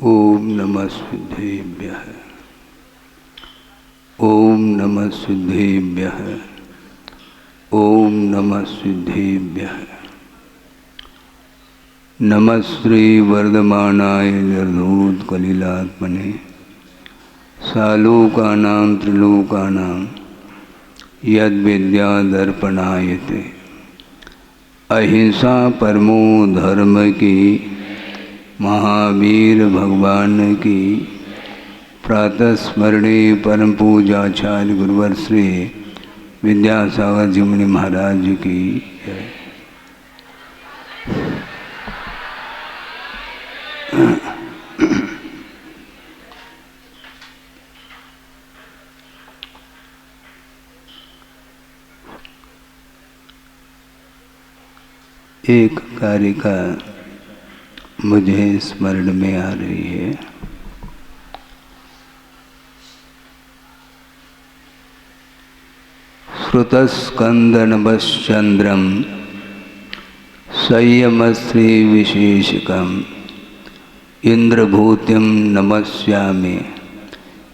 ओम नमः सिद्धेभ्यः। ओम नमः सिद्धेभ्यः। ओम नमः सिद्धेभ्यः। नमः श्री वर्धमानाय निर्धूत कलिलात्मने सालोकानां त्रिलोकानां यद्विद्या दर्पणायते। अहिंसा परमो धर्म की महावीर भगवान की प्रातः स्मरणे परम पूजाचार्य गुरुवर श्री विद्यासागर जी मुनि महाराज की जय। एक कारिका मुझे स्मरण में आ रही है। श्रुतस्कंदनभश्चंद्रम संयमश्री विशेषकम इंद्रभूतिम नमस्यामि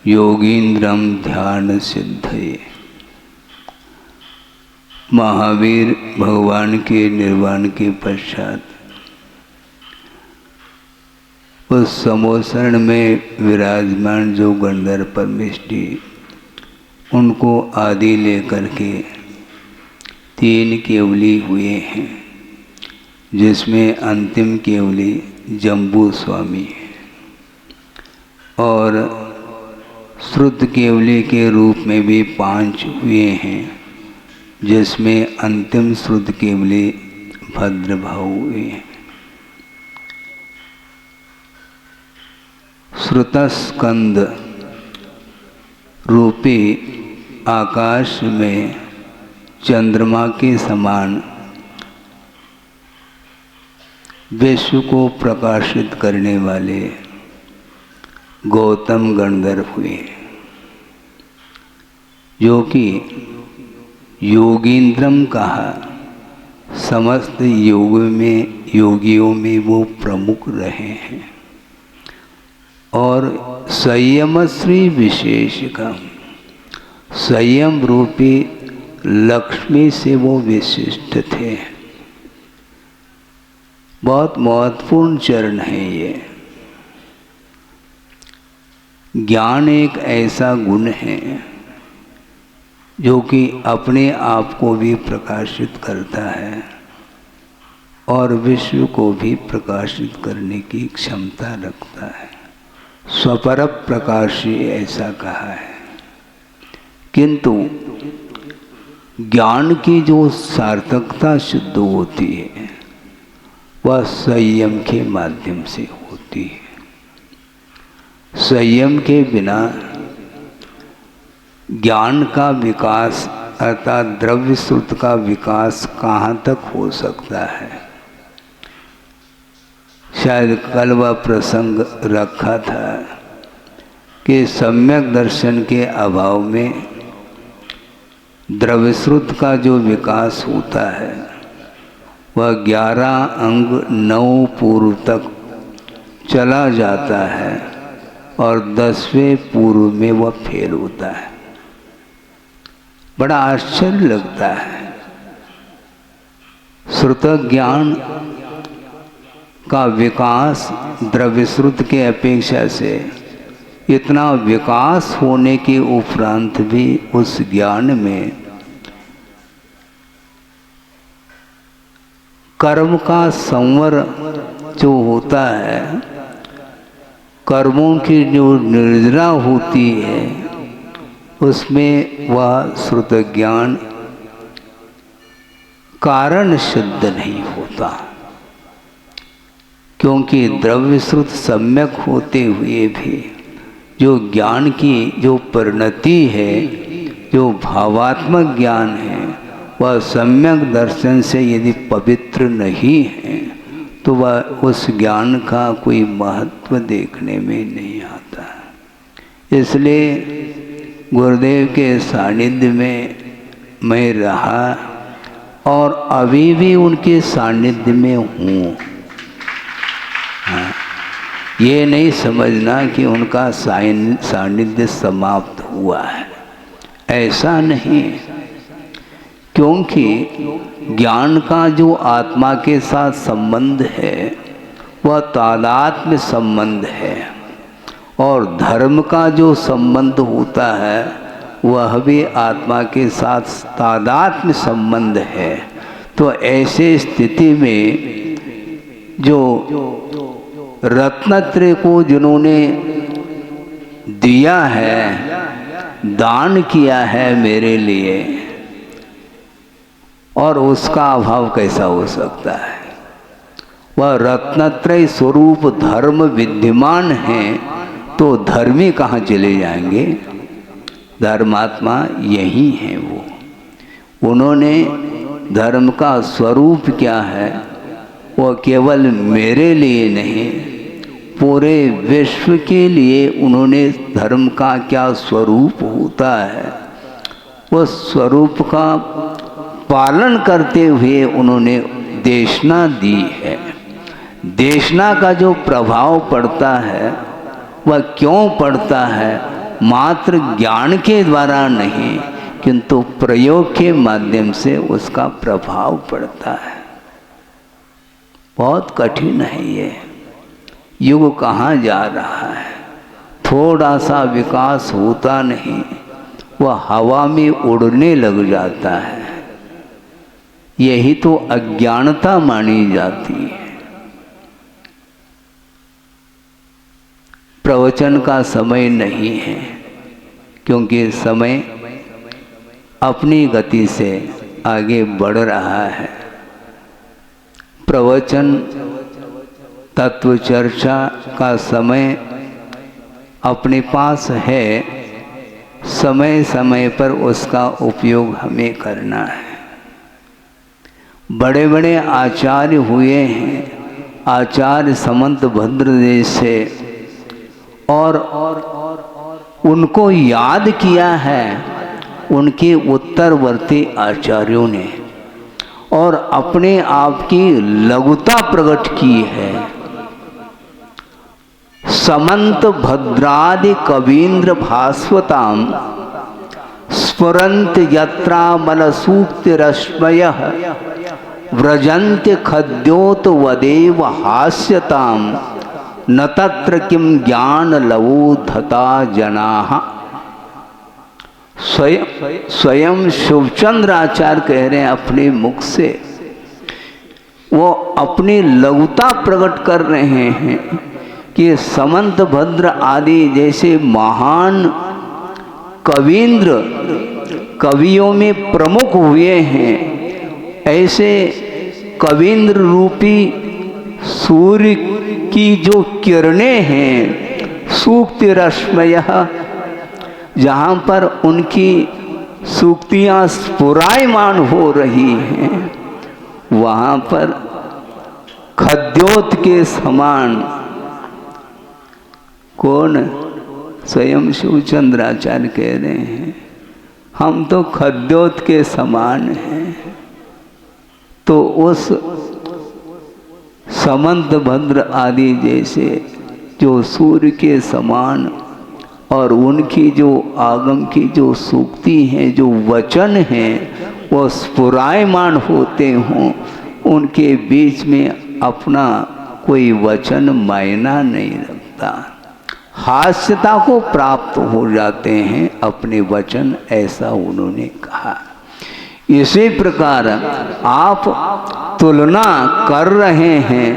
योगींद्रम ध्यान सिद्धये। महावीर भगवान के निर्वाण के पश्चात उस समोसरण में विराजमान जो गंधर्व परमेष्टि, उनको आदि लेकर के 3 केवली हुए हैं, जिसमें अंतिम केवली जम्बू स्वामी है और श्रुत केवली के रूप में भी 5 हुए हैं, जिसमें अंतिम श्रुत केवली भद्रभाव हुए हैं। श्रुतस्कंद रूपी आकाश में चंद्रमा के समान विश्व को प्रकाशित करने वाले गौतम गंधर्व हुए, जो कि योगींद्रम कहा, समस्त योग में योगियों में वो प्रमुख रहे हैं और संयमश्री विशेषकम, संयम रूपी लक्ष्मी से वो विशिष्ट थे। बहुत महत्वपूर्ण चरण है ये। ज्ञान एक ऐसा गुण है जो कि अपने आप को भी प्रकाशित करता है और विश्व को भी प्रकाशित करने की क्षमता रखता है। स्वपर प्रकाशी ऐसा कहा है। किंतु ज्ञान की जो सार्थकता सिद्ध होती है वह संयम के माध्यम से होती है। संयम के बिना ज्ञान का विकास अर्थात द्रव्य श्रुत का विकास कहाँ तक हो सकता है। शायद कल वह प्रसंग रखा था कि सम्यक दर्शन के अभाव में द्रव्य श्रुत का जो विकास होता है वह 11 अंग 9 पूर्व तक चला जाता है और 10वें पूर्व में वह फेल होता है। बड़ा आश्चर्य लगता है। श्रुत ज्ञान का विकास द्रव्य श्रुत के अपेक्षा से इतना विकास होने के उपरांत भी उस ज्ञान में कर्म का संवर जो होता है, कर्मों की जो निर्जरा होती है, उसमें वह श्रुत ज्ञान कारण सिद्ध नहीं होता। क्योंकि द्रव्य श्रुत सम्यक होते हुए भी जो ज्ञान की जो परिणति है, जो भावात्मक ज्ञान है, वह सम्यक दर्शन से यदि पवित्र नहीं है तो वह उस ज्ञान का कोई महत्व देखने में नहीं आता। इसलिए गुरुदेव के सानिध्य में मैं रहा और अभी भी उनके सानिध्य में हूँ। ये नहीं समझना कि उनका सानिध्य समाप्त हुआ है, ऐसा नहीं। क्योंकि ज्ञान का जो आत्मा के साथ संबंध है वह तादात्म्य संबंध है, और धर्म का जो संबंध होता है वह भी आत्मा के साथ तादात्म्य संबंध है। तो ऐसे स्थिति में जो रत्नत्रय को जिन्होंने दिया है, दान किया है मेरे लिए, और उसका अभाव कैसा हो सकता है? वह रत्नत्रय स्वरूप धर्म विद्यमान है तो धर्मी कहाँ चले जाएंगे? धर्मात्मा यही है वो। उन्होंने धर्म का स्वरूप क्या है, वह केवल मेरे लिए नहीं, पूरे विश्व के लिए उन्होंने धर्म का क्या स्वरूप होता है वह स्वरूप का पालन करते हुए उन्होंने देशना दी है। देशना का जो प्रभाव पड़ता है वह क्यों पड़ता है? मात्र ज्ञान के द्वारा नहीं, किंतु प्रयोग के माध्यम से उसका प्रभाव पड़ता है। बहुत कठिन है ये। युग कहाँ जा रहा है? थोड़ा सा विकास होता नहीं, वह हवा में उड़ने लग जाता है। यही तो अज्ञानता मानी जाती है। प्रवचन का समय नहीं है, क्योंकि समय अपनी गति से आगे बढ़ रहा है। प्रवचन तत्व चर्चा का समय अपने पास है, समय समय पर उसका उपयोग हमें करना है। बड़े बड़े आचार्य हुए हैं, आचार्य समंत भद्र देश से, और उनको याद किया है उनके उत्तरवर्ती आचार्यों ने, और अपने आप की लघुता प्रकट की है। समंत भद्रादि कवीन्द्र भास्वताम स्फुरन्त यत्रा मलसूक्ति रश्मयः व्रजन्त्य खद्योत वदेव हास्यताम न तत्र किम ज्ञान लवोधता जनाः। स्वयं शिवचंद्र आचार्य कह रहे हैं अपने मुख से, वो अपनी लघुता प्रकट कर रहे हैं कि समंत भद्र आदि जैसे महान कवीन्द्र कवियों में प्रमुख हुए हैं, ऐसे कवीन्द्र रूपी सूर्य की जो किरणें हैं, सूक्ति रश्मयः, जहाँ पर उनकी सूक्तियाँ स्फुरायमान हो रही हैं, वहाँ पर खद्योत के समान, कौन? स्वयं शिवचंद्राचार्य कह रहे हैं हम तो खद्योत के समान हैं। तो उस समंत भद्र आदि जैसे जो सूर्य के समान, और उनकी जो आगम की जो सूक्ति हैं, जो वचन हैं, वो स्फुरायमान होते हों, उनके बीच में अपना कोई वचन मायना नहीं रखता। हास्यता को प्राप्त हो जाते हैं अपने वचन, ऐसा उन्होंने कहा। इसी प्रकार आप तुलना कर रहे हैं,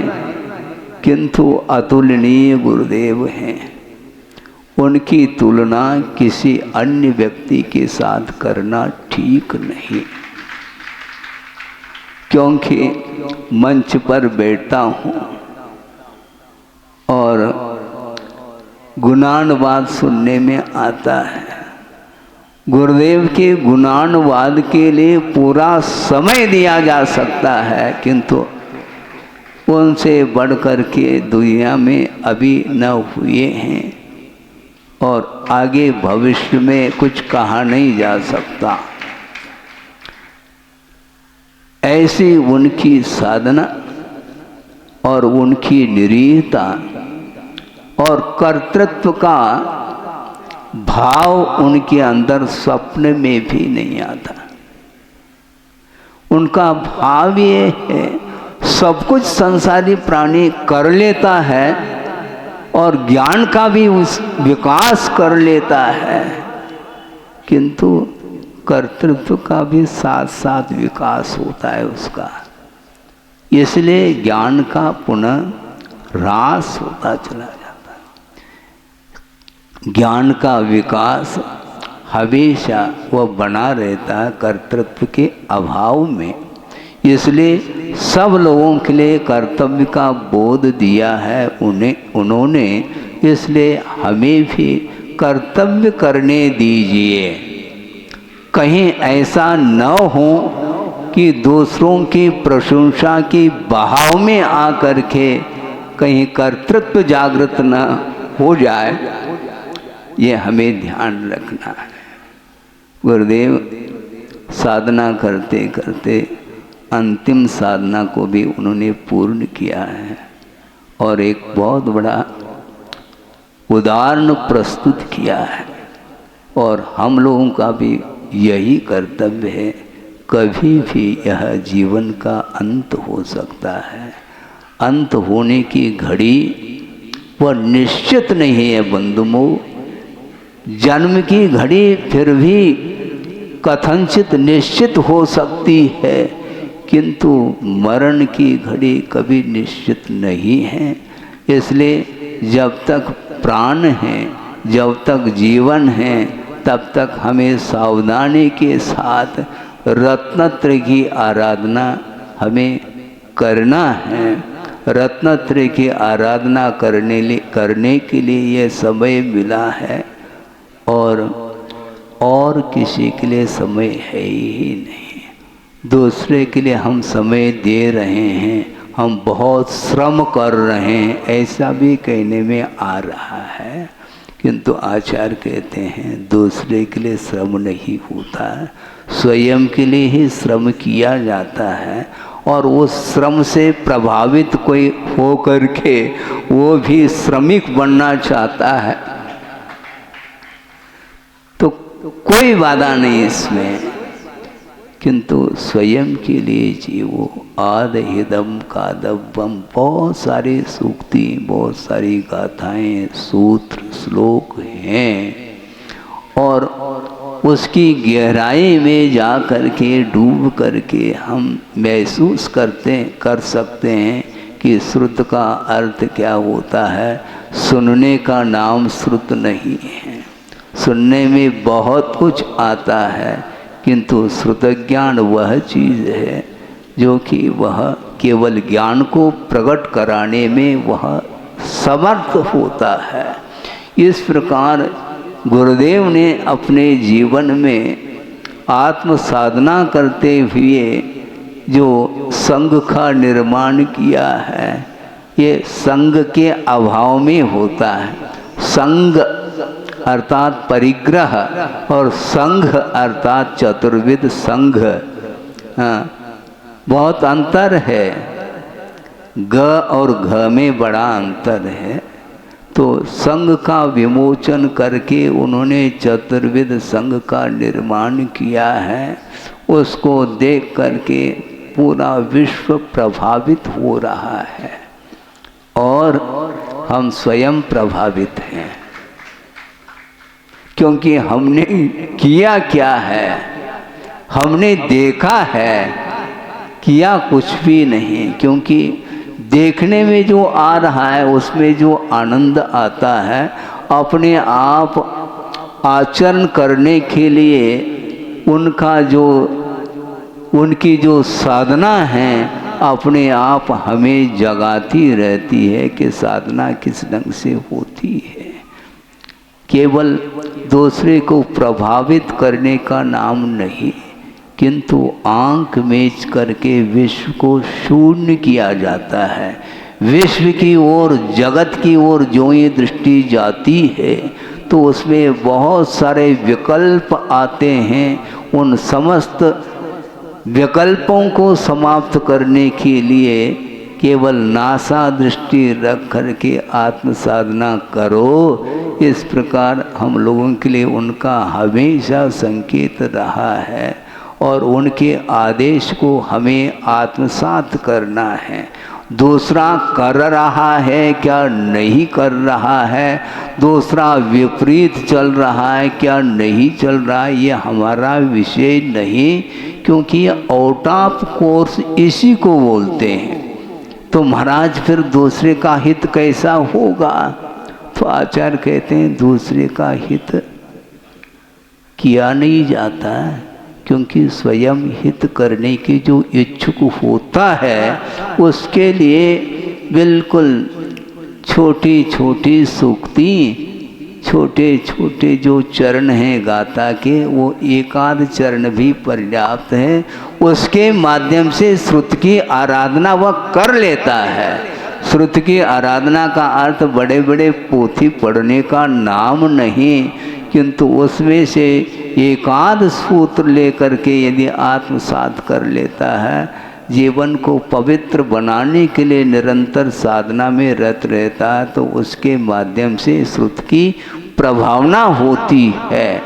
किंतु अतुलनीय गुरुदेव हैं। उनकी तुलना किसी अन्य व्यक्ति के साथ करना ठीक नहीं, क्योंकि मंच पर बैठता हूँ और गुणानुवाद सुनने में आता है। गुरुदेव के गुणानुवाद के लिए पूरा समय दिया जा सकता है, किंतु उनसे बढ़कर के दुनिया में अभी न हुए हैं, और आगे भविष्य में कुछ कहा नहीं जा सकता। ऐसी उनकी साधना और उनकी निरीहता और कर्तृत्व का भाव उनके अंदर स्वप्न में भी नहीं आता। उनका भाव ये है, सब कुछ संसारी प्राणी कर लेता है और ज्ञान का भी उस विकास कर लेता है, किंतु कर्तृत्व का भी साथ साथ विकास होता है उसका। इसलिए ज्ञान का पुनः ह्रास होता चला जाता है। ज्ञान का विकास हमेशा वह बना रहता है कर्तृत्व के अभाव में। इसलिए सब लोगों के लिए कर्तव्य का बोध दिया है उन्होंने, इसलिए हमें भी कर्तव्य करने दीजिए। कहीं ऐसा न हो कि दूसरों की प्रशंसा की बहाव में आकर के कहीं कर्तृत्व जागृत न हो जाए, ये हमें ध्यान रखना है। गुरुदेव साधना करते करते अंतिम साधना को भी उन्होंने पूर्ण किया है और एक बहुत बड़ा उदाहरण प्रस्तुत किया है। और हम लोगों का भी यही कर्तव्य है। कभी भी यह जीवन का अंत हो सकता है। अंत होने की घड़ी वह निश्चित नहीं है बंधुओं। जन्म की घड़ी फिर भी कथनचित निश्चित हो सकती है, किंतु मरण की घड़ी कभी निश्चित नहीं है। इसलिए जब तक प्राण है, जब तक जीवन है, तब तक हमें सावधानी के साथ रत्नत्रय की आराधना हमें करना है। रत्नत्रय की आराधना करने के लिए यह समय मिला है और किसी के लिए समय है ही नहीं। दूसरे के लिए हम समय दे रहे हैं, हम बहुत श्रम कर रहे हैं, ऐसा भी कहने में आ रहा है, किंतु आचार्य कहते हैं दूसरे के लिए श्रम नहीं होता है, स्वयं के लिए ही श्रम किया जाता है। और उस श्रम से प्रभावित कोई हो करके वो भी श्रमिक बनना चाहता है तो कोई बाधा नहीं इसमें, किंतु स्वयं के लिए जीवो। आदहिदम कादव्यम, बहुत सारी सूक्ति, बहुत सारी गाथाएं, सूत्र, श्लोक हैं और उसकी गहराई में जा करके डूब करके हम महसूस कर सकते हैं कि श्रुत का अर्थ क्या होता है। सुनने का नाम श्रुत नहीं है। सुनने में बहुत कुछ आता है, किंतु श्रुत ज्ञान वह चीज़ है जो कि वह केवल ज्ञान को प्रकट कराने में वह समर्थ होता है। इस प्रकार गुरुदेव ने अपने जीवन में आत्म साधना करते हुए जो संघ का निर्माण किया है, ये संघ के अभाव में होता है। संघ अर्थात परिग्रह और संघ अर्थात चतुर्विध संघ, बहुत अंतर है। ग और घ में बड़ा अंतर है। तो संघ का विमोचन करके उन्होंने चतुर्विध संघ का निर्माण किया है। उसको देख करके पूरा विश्व प्रभावित हो रहा है और हम स्वयं प्रभावित हैं, क्योंकि हमने किया क्या है, हमने देखा है, किया कुछ भी नहीं। क्योंकि देखने में जो आ रहा है उसमें जो आनंद आता है, अपने आप आचरण करने के लिए उनकी जो साधना है अपने आप हमें जगाती रहती है कि साधना किस ढंग से होती है। केवल दूसरे को प्रभावित करने का नाम नहीं, किंतु आंख मेच करके विश्व को शून्य किया जाता है। विश्व की ओर, जगत की ओर जो ये दृष्टि जाती है तो उसमें बहुत सारे विकल्प आते हैं। उन समस्त विकल्पों को समाप्त करने के लिए केवल नासा दृष्टि रख करके आत्म साधना करो। इस प्रकार हम लोगों के लिए उनका हमेशा संकेत रहा है और उनके आदेश को हमें आत्मसात करना है। दूसरा कर रहा है क्या नहीं कर रहा है, दूसरा विपरीत चल रहा है क्या नहीं चल रहा है, ये हमारा विषय नहीं, क्योंकि ये आउट ऑफ कोर्स इसी को बोलते हैं। तो महाराज फिर दूसरे का हित कैसा होगा? तो आचार्य कहते हैं दूसरे का हित किया नहीं जाता है, क्योंकि स्वयं हित करने की जो इच्छुक होता है उसके लिए बिल्कुल छोटी छोटी सूक्ति, छोटे छोटे जो चरण हैं गाथा के, वो एकाध चरण भी पर्याप्त है। उसके माध्यम से श्रुति की आराधना वह कर लेता है। श्रुति की आराधना का अर्थ बड़े बड़े पोथी पढ़ने का नाम नहीं, किंतु उसमें से एकाध सूत्र लेकर के यदि आत्मसात कर लेता है, जीवन को पवित्र बनाने के लिए निरंतर साधना में रत रहता है, तो उसके माध्यम से श्रुति की प्रभावना होती है।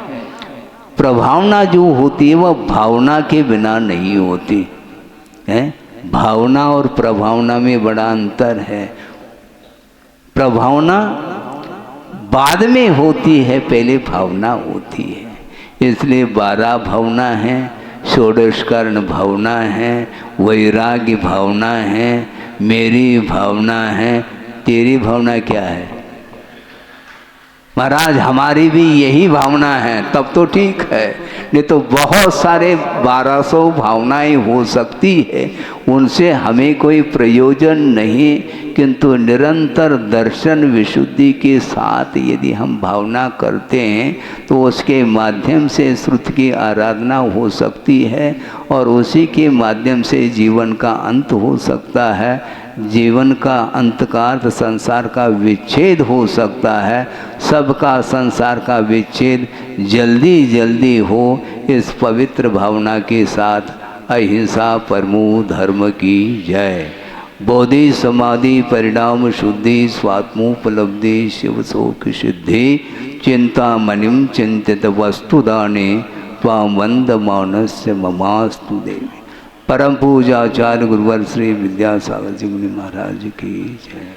प्रभावना जो होती है वह भावना के बिना नहीं होती है। भावना और प्रभावना में बड़ा अंतर है। प्रभावना बाद में होती है, पहले भावना होती है। इसलिए 12 भावना है, षोडशकर्ण भावना है, वैराग्य भावना है, मेरी भावना है। तेरी भावना क्या है? महाराज हमारी भी यही भावना है, तब तो ठीक है, नहीं तो बहुत सारे 1200 भावनाएं हो सकती है, उनसे हमें कोई प्रयोजन नहीं। किंतु निरंतर दर्शन विशुद्धि के साथ यदि हम भावना करते हैं तो उसके माध्यम से श्रुति की आराधना हो सकती है और उसी के माध्यम से जीवन का अंत हो सकता है। जीवन का अंत का अर्थ संसार का विच्छेद हो सकता है। सबका संसार का विच्छेद जल्दी जल्दी हो, इस पवित्र भावना के साथ अहिंसा परमो धर्म की जय। बोधि समाधि परिणाम शुद्धि स्वात्मोपलब्धि शिव शोक सिद्धि चिंता मनिम चिंतित वस्तुदाने त्वां वंदमानस्य ममास्तु देवी। परम पूजाचार्य गुरुवर श्री विद्यासागर जी महाराज की जय।